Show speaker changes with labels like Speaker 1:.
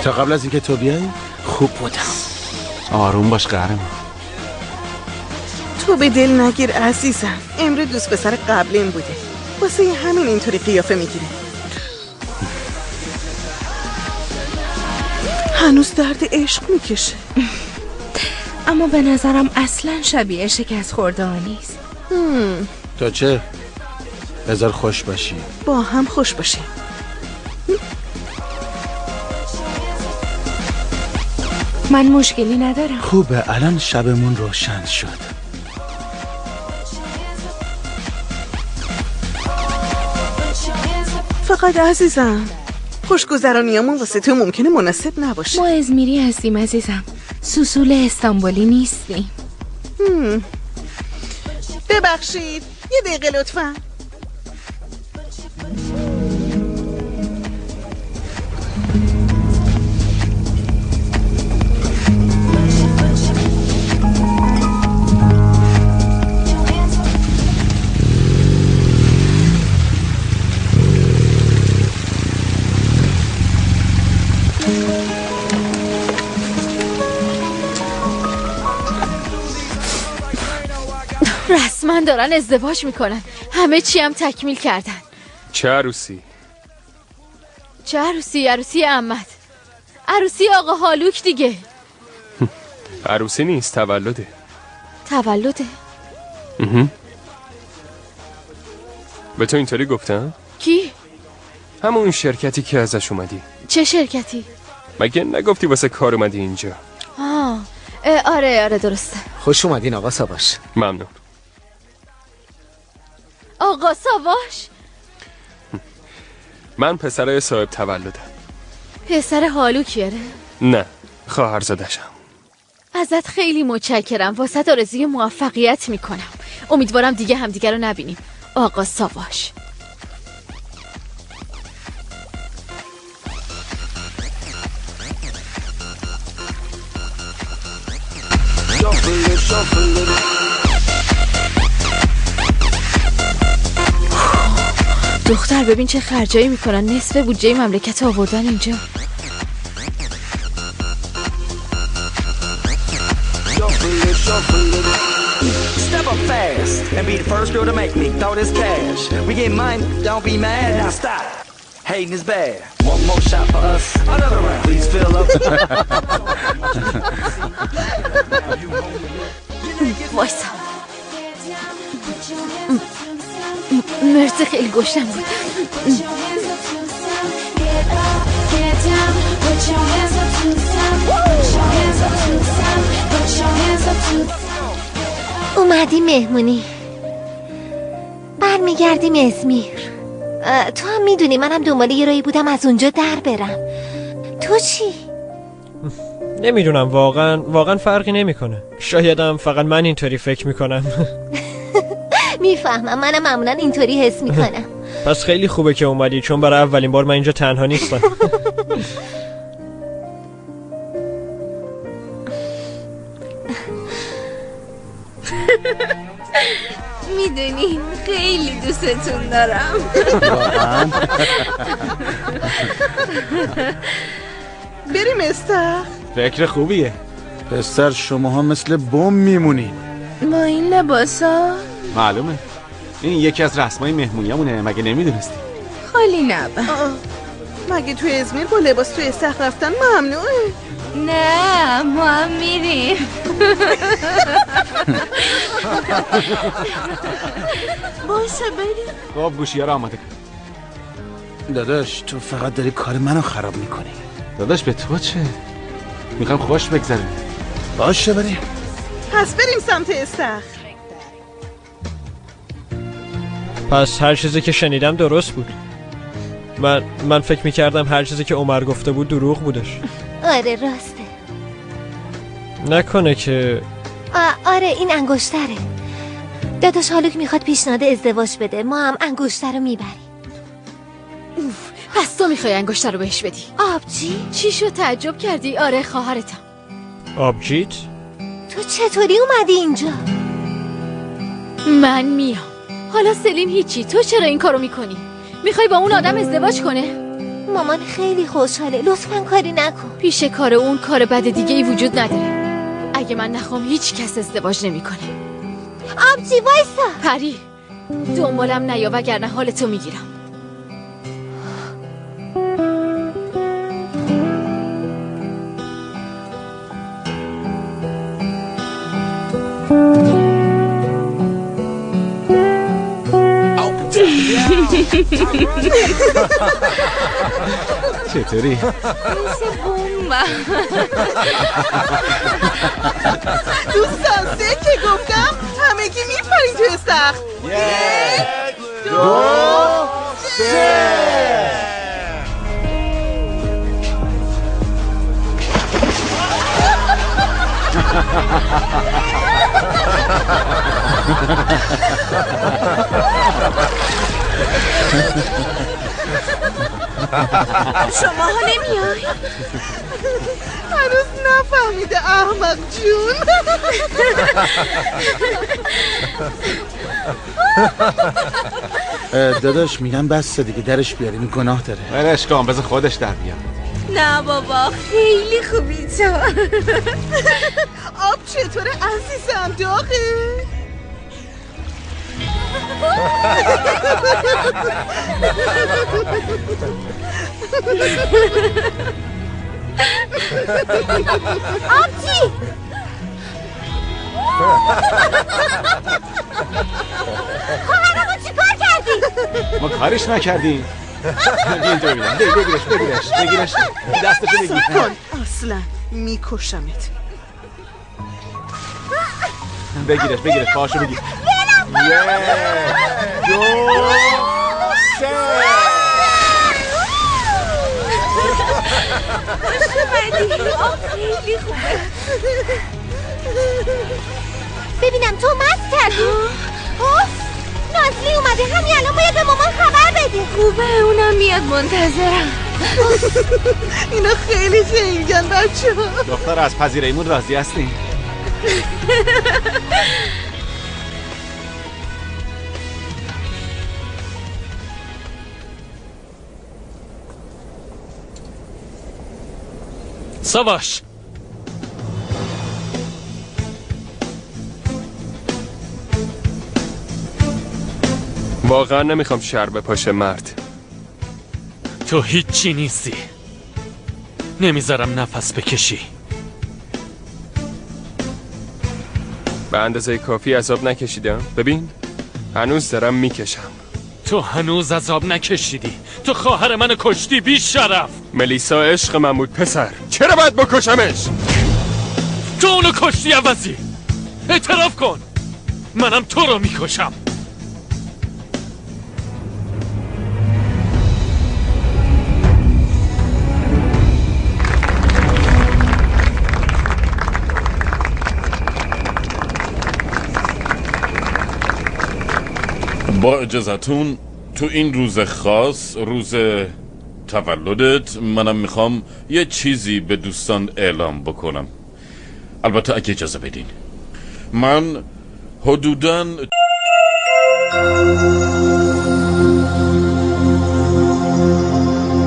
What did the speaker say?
Speaker 1: تا قبل از اینکه تو بیای خوب بودم. آروم باش قهرمان.
Speaker 2: تو به دل نگیر عزیزم. امروز دوست پسر قبلیم بوده، واسه همین اینطوری قیافه میگیره. هنوز درد عشق میکشه.
Speaker 3: اما به نظرم اصلا شبیه شکست خورده ها نیست.
Speaker 1: تو چه؟ بذار خوش باشی.
Speaker 2: با هم خوش باشیم.
Speaker 3: من مشکلی ندارم.
Speaker 1: خوبه الان شبمون روشن شد.
Speaker 2: فقط عزیزم خوشگذرانیامون واسه تو ممکنه مناسب نباشه.
Speaker 3: ما ازمیری هستیم عزیزم، سوسول استانبولی نیستیم.
Speaker 2: ببخشید یه دقیقه لطفاً.
Speaker 4: رسما دارن ازدواج میکنن. همه چی هم تکمیل کردن.
Speaker 5: چه عروسی؟
Speaker 4: چه عروسی؟ عروسی عمت. عروسی آقا هالوک دیگه.
Speaker 5: عروسی نیست، تولده.
Speaker 4: تولده؟
Speaker 5: به تو اینطوری گفتم؟
Speaker 4: کی؟
Speaker 5: همون شرکتی که ازش اومدی.
Speaker 4: چه شرکتی؟
Speaker 5: مگه نگفتی واسه کار اومدی اینجا؟
Speaker 4: آره درسته.
Speaker 6: خوش اومدین آقا ساواش.
Speaker 5: ممنون.
Speaker 4: آقا ساواش؟
Speaker 5: من پسرای صاحب تولدم.
Speaker 4: پسر هالوکیه؟
Speaker 5: نه، خواهرزادشم.
Speaker 4: ازت خیلی متشکرم. واسه آرزوی موفقیت میکنم. امیدوارم دیگه همدیگه رو نبینیم. آقا ساواش. دختر ببین چه خرجایی میکنن. نصف بودجه مملکت آوردن اینجا.
Speaker 7: Step up fast and be the first girl to make me throw this cash. We get mine, don't be mad. Now stop. Hating is bad. One more shot for us. Another round. Please fill up.
Speaker 4: وایسا. مرسی خیلی گشنم بود.
Speaker 8: اومدیم مهمونی، برمیگردیم ازمیر. تو هم میدونی منم دنبال یه راهی بودم از اونجا در برم. تو چی؟
Speaker 9: نمیدونم، واقعا فرقی نمیکنه. شایدم فقط من اینطوری فکر میکنم.
Speaker 8: میفهمم، منم معمولا اینطوری حس میکنم.
Speaker 9: پس خیلی خوبه که اومدی، چون برای اولین بار من اینجا تنها نیستم.
Speaker 3: میدونین خیلی دوستتون دارم.
Speaker 2: بریم استخ.
Speaker 1: فکر خوبیه. پسر شماها مثل بم میمونین
Speaker 3: با این لباسا.
Speaker 1: معلومه، این یکی از رسمای مهمونیامونه. مگه نمیدونستی؟
Speaker 3: خالی نبا.
Speaker 2: مگه تو ازمیر با لباس تو استخ رفتن ممنوعه؟
Speaker 3: نه ما هم میریم.
Speaker 2: باشه بریم.
Speaker 1: خب گوشی ها رو آماده کن. داداش تو فقط داری کار منو خراب میکنی. داداش به تو چه؟ میخوام خوش بگذریم. باشه بریم.
Speaker 2: پس بریم سمت استخ.
Speaker 9: پس هر چیزی که شنیدم درست بود. من فکر میکردم هر چیزی که عمر گفته بود دروغ بودش.
Speaker 8: آره راسته.
Speaker 9: نکنه که
Speaker 8: آره این انگشتره. داداش هالوک میخواد پیشنهاد ازدواج بده، ما هم انگشتر رو میبریم.
Speaker 4: پس تو میخوای انگشتر رو بهش بدی؟
Speaker 8: آبجی؟
Speaker 4: چی شد تعجب کردی؟ آره خواهرتم.
Speaker 9: آبجیت؟
Speaker 8: تو چطوری اومدی اینجا؟
Speaker 4: من میام. حالا سلیم هیچی، تو چرا این کارو میکنی؟ میخوای با اون آدم ازدواج کنه؟
Speaker 8: مامان خیلی خوشحاله، لطفاً کاری نکن.
Speaker 4: پیش کار اون کار بد دیگه ای وجود نداره. اگه من نخوام هیچ کس ازدواج نمیکنه.
Speaker 8: آبجی وایسا.
Speaker 4: پری دنبالم نیا وگرنه حالتو میگیرم.
Speaker 1: چطوری؟
Speaker 2: دوستان سه که گفتم همگی میپرین تو سخت. 1 2 3
Speaker 3: شما ها نمیای؟
Speaker 2: هنوز نفهمیده احمق جون.
Speaker 1: داداش میگم بس دیگه درش بیاریم گناه داره. ولش کن بذار خودش در بیاد.
Speaker 3: نه بابا خیلی خوبی تو.
Speaker 2: آب چطوره عزیزم داغه؟
Speaker 8: آبجی خواهرمو چی کار کردی؟
Speaker 1: ما کارش نکردیم. اینجا ببینم بگیرش دستشو بگیر.
Speaker 2: کن اصلا میکشمت.
Speaker 1: بگیرش پاشو بگیر. 1 2 3
Speaker 3: خیلی خوبه.
Speaker 8: ببینم تو مست کردی؟ نازلی اومده، همین الان باید به مامان خبر بده.
Speaker 3: خوبه اونم میاد، منتظرم.
Speaker 2: اینا خیلی خیلیگن بچه ها.
Speaker 1: دختر از پذیراییمون راضی هستیم؟
Speaker 5: سواش واقعا نمیخوام شر بپاشه مرد.
Speaker 6: تو هیچی نیستی، نمیذارم نفس بکشی.
Speaker 5: به اندازه کافی عذاب نکشیدم. ببین هنوز دارم میکشم.
Speaker 6: تو هنوز عذاب نکشیدی، تو خواهر منو کشتی بی شرف.
Speaker 5: ملیسا عشق من بود پسر، چرا باید بکشمش؟
Speaker 6: تو اونو کشتی عوضی، اعتراف کن. منم تو رو میکشم.
Speaker 10: با اجازتون تو این روز خاص، روز تولدت، منم میخوام یه چیزی به دوستان اعلام بکنم. البته اگه اجازه بدین. من حدوداً